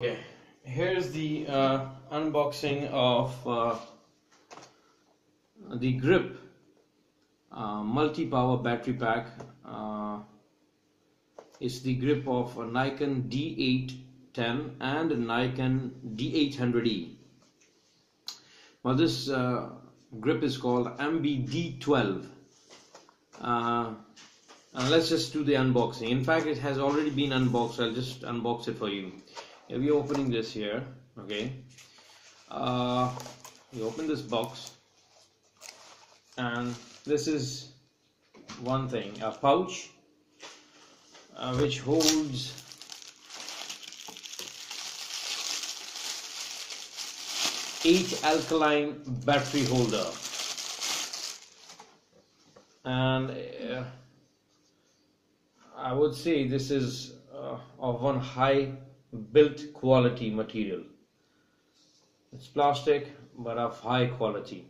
Okay, here's the unboxing of the grip multi-power battery pack. It's the grip of a Nikon D810 and a Nikon D800E. Well, this grip is called MB-D12. And let's just do the unboxing. In fact, it has already been unboxed. I'll just unbox it for you. We're opening this here. Okay, we open this box, and this is one thing, a pouch which holds eight alkaline battery holder, and I would say this is of one high built quality material. It's plastic but of high quality.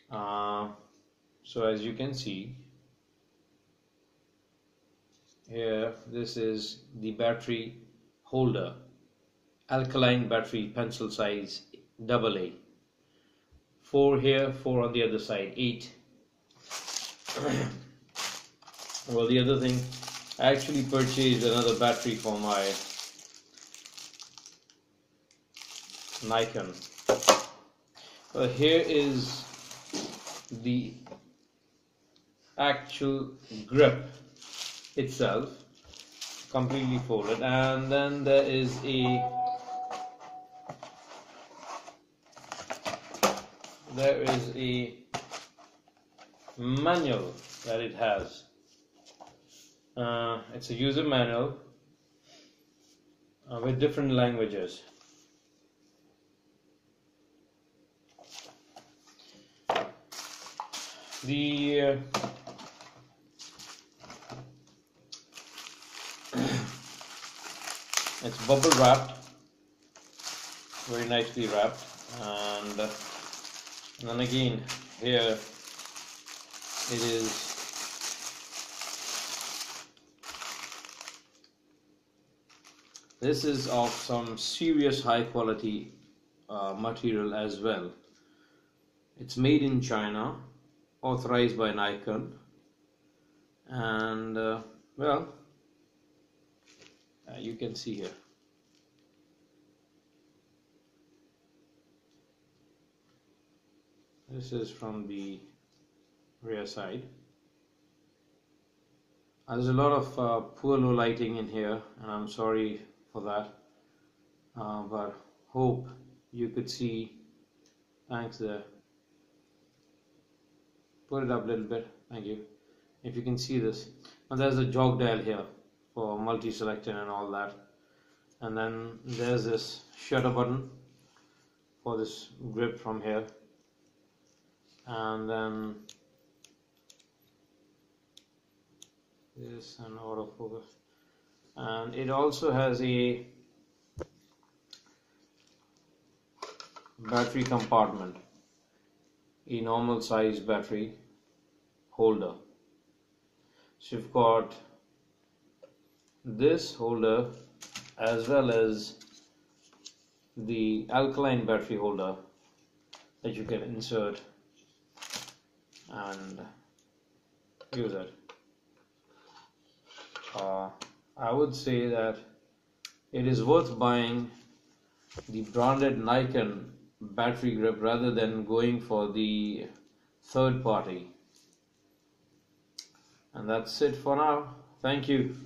So as you can see here, this is the battery holder, alkaline battery, pencil size, AA. 4 here, 4 on the other side, 8. Well, the other thing, I actually purchased another battery for my Nikon. Well, here is the actual grip itself, completely folded, and then there is a manual that it has. It's a user manual with different languages. It's bubble wrapped, very nicely wrapped, and then again here it is this is of some serious high quality material as well. It's made in China, authorized by Nikon, and well, you can see here. This is from the rear side. There's a lot of poor low lighting in here, and I'm sorry for that, but hope you could see. Thanks there. Put it up a little bit, thank you. If you can see this, and there's a jog dial here for multi-selecting and all that, and then there's this shutter button for this grip from here, and then this and autofocus, and it also has a battery compartment, a normal size battery holder. So you've got this holder as well as the alkaline battery holder that you can insert and use it. I would say that it is worth buying the branded Nikon battery grip rather than going for the third party. And that's it for now. Thank you.